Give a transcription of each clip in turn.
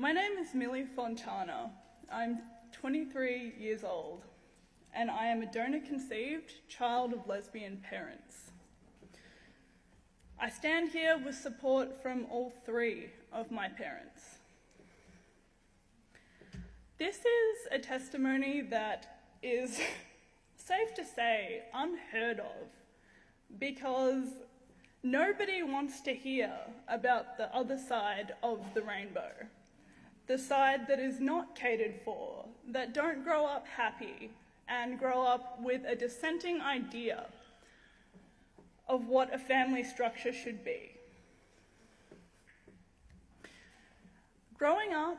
My name is Millie Fontana. I'm 23 years old, and I am a donor-conceived child of lesbian parents. I stand here with support from all three of my parents. This is a testimony that is, safe to say, unheard of, because nobody wants to hear about the other side of the rainbow, the side that is not catered for, that don't grow up happy and grow up with a dissenting idea of what a family structure should be. Growing up,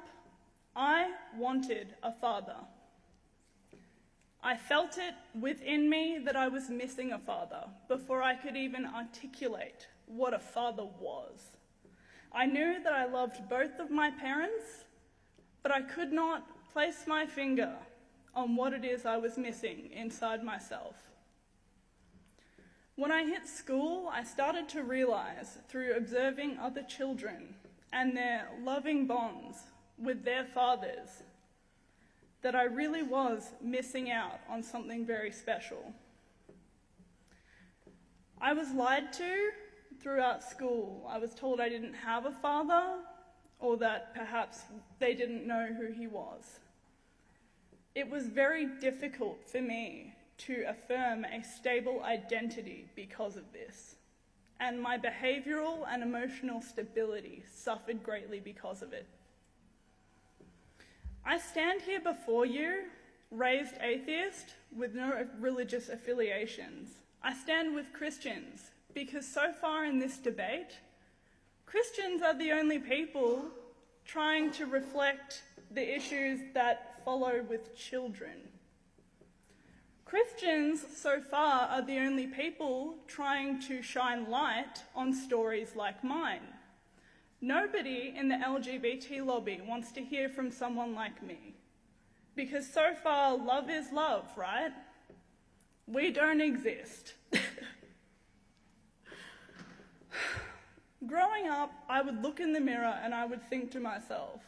I wanted a father. I felt it within me that I was missing a father before I could even articulate what a father was. I knew that I loved both of my parents, but I could not place my finger on what it is I was missing inside myself. When I hit school, I started to realize through observing other children and their loving bonds with their fathers that I really was missing out on something very special. I was lied to throughout school. I was told I didn't have a father, or that perhaps they didn't know who he was. It was very difficult for me to affirm a stable identity because of this, and my behavioral and emotional stability suffered greatly because of it. I stand here before you, raised atheist with no religious affiliations. I stand with Christians because so far in this debate, Christians are the only people trying to reflect the issues that follow with children. Christians so far are the only people trying to shine light on stories like mine. Nobody in the LGBT lobby wants to hear from someone like me, because so far love is love, right? We don't exist. Growing up, I would look in the mirror and I would think to myself,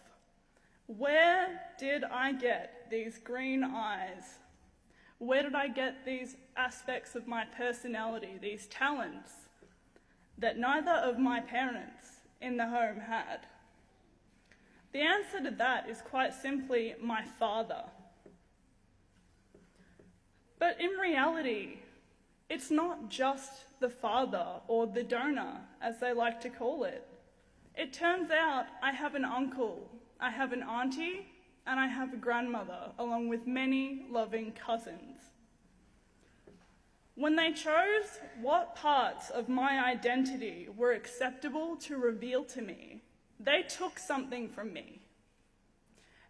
where did I get these green eyes? Where did I get these aspects of my personality, these talents that neither of my parents in the home had? The answer to that is quite simply my father. But in reality, it's not just the father or the donor, as they like to call it. It turns out I have an uncle, I have an auntie, and I have a grandmother, along with many loving cousins. When they chose what parts of my identity were acceptable to reveal to me, they took something from me.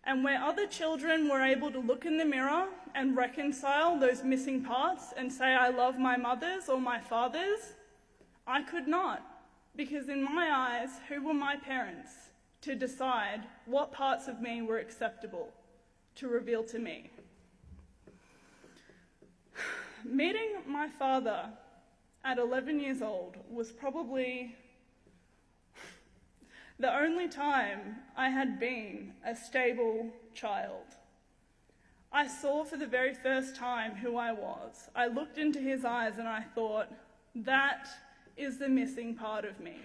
And where other children were able to look in the mirror and reconcile those missing parts and say, I love my mothers or my fathers, I could not, because in my eyes, who were my parents to decide what parts of me were acceptable to reveal to me? Meeting my father at 11 years old was probably the only time I had been a stable child. I saw for the very first time who I was. I looked into his eyes and I thought, that is the missing part of me.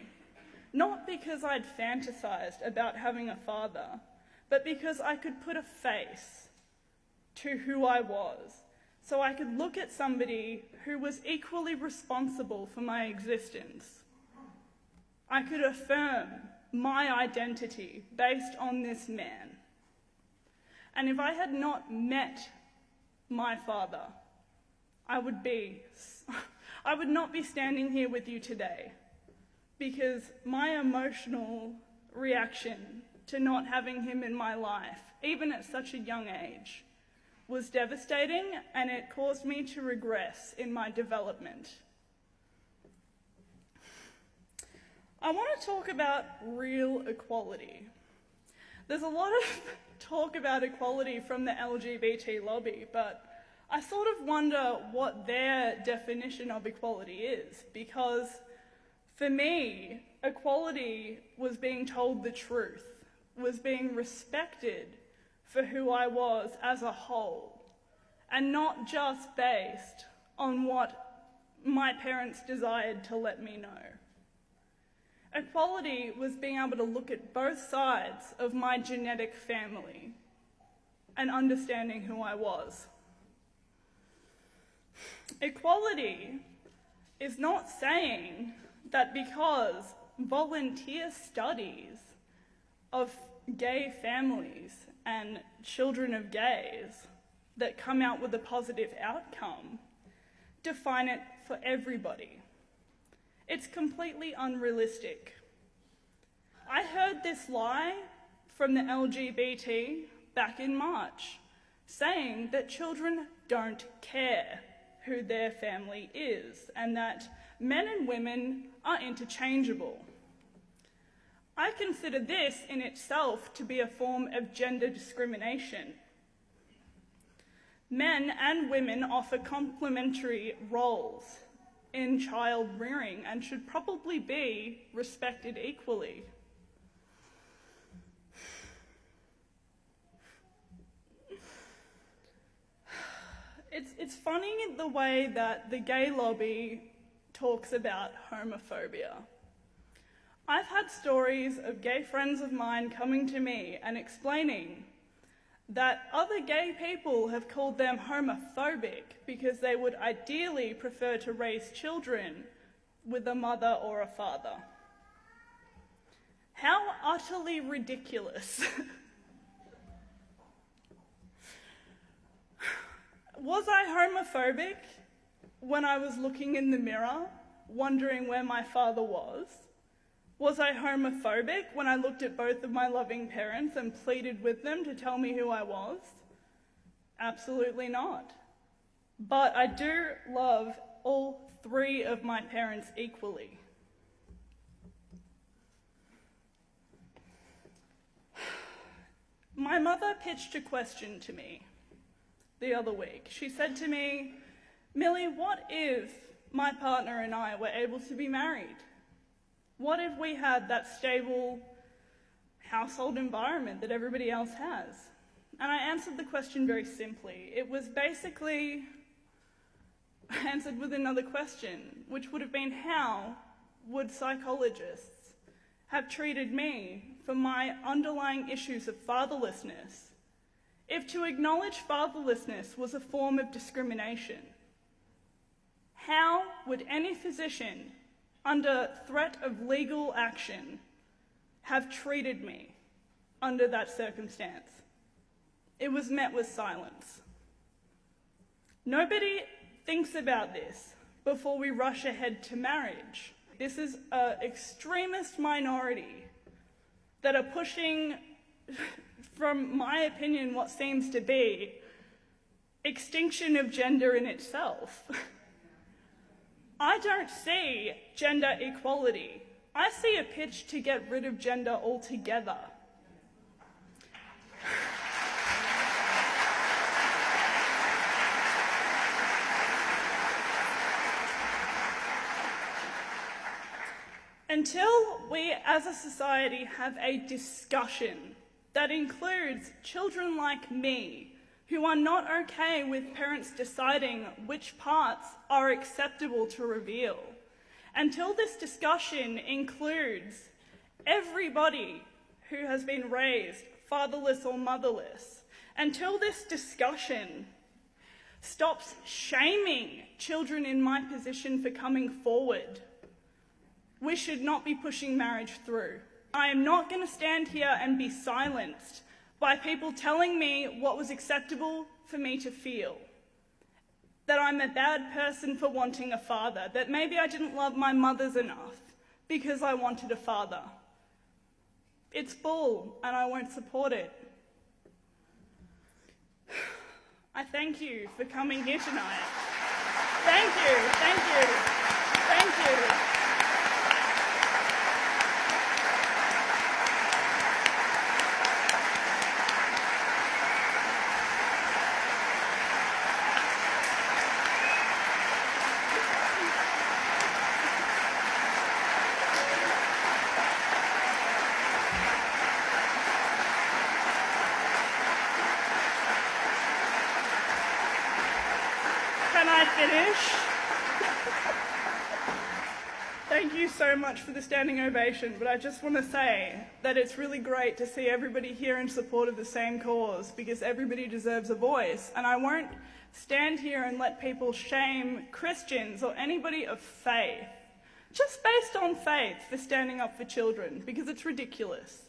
Not because I'd fantasized about having a father, but because I could put a face to who I was. So I could look at somebody who was equally responsible for my existence. I could affirm my identity based on this man. And if I had not met my father, I would not be standing here with you today, because my emotional reaction to not having him in my life, even at such a young age, was devastating, and it caused me to regress in my development. I want to talk about real equality. There's a lot of talk about equality from the LGBT lobby, but I sort of wonder what their definition of equality is, because for me, equality was being told the truth, was being respected for who I was as a whole, and not just based on what my parents desired to let me know. Equality was being able to look at both sides of my genetic family and understanding who I was. Equality is not saying that because volunteer studies of gay families and children of gays that come out with a positive outcome define it for everybody. It's completely unrealistic. I heard this lie from the LGBT back in March, saying that children don't care who their family is and that men and women are interchangeable. I consider this in itself to be a form of gender discrimination. Men and women offer complementary roles in child rearing and should probably be respected equally. It's funny the way that the gay lobby talks about homophobia. I've had stories of gay friends of mine coming to me and explaining that other gay people have called them homophobic because they would ideally prefer to raise children with a mother or a father. How utterly ridiculous. Was I homophobic when I was looking in the mirror, wondering where my father was? Was I homophobic when I looked at both of my loving parents and pleaded with them to tell me who I was? Absolutely not. But I do love all three of my parents equally. My mother pitched a question to me the other week. She said to me, "Millie, what if my partner and I were able to be married? What if we had that stable household environment that everybody else has?" And I answered the question very simply. It was basically answered with another question, which would have been, how would psychologists have treated me for my underlying issues of fatherlessness if to acknowledge fatherlessness was a form of discrimination? How would any physician under threat of legal action have treated me under that circumstance? It was met with silence. Nobody thinks about this before we rush ahead to marriage. This is an extremist minority that are pushing, from my opinion, what seems to be extinction of gender in itself. I don't see gender equality. I see a pitch to get rid of gender altogether. Until we as a society have a discussion that includes children like me who are not okay with parents deciding which parts are acceptable to reveal, until this discussion includes everybody who has been raised fatherless or motherless, until this discussion stops shaming children in my position for coming forward, we should not be pushing marriage through. I am not going to stand here and be silenced by people telling me what was acceptable for me to feel. That I'm a bad person for wanting a father, that maybe I didn't love my mothers enough because I wanted a father. It's bull, and I won't support it. I thank you for coming here tonight. Thank you, thank you, thank you. finish, thank you so much for the standing ovation, but I just want to say that it's really great to see everybody here in support of the same cause, because everybody deserves a voice, and I won't stand here and let people shame Christians or anybody of faith, just based on faith, for standing up for children, because it's ridiculous.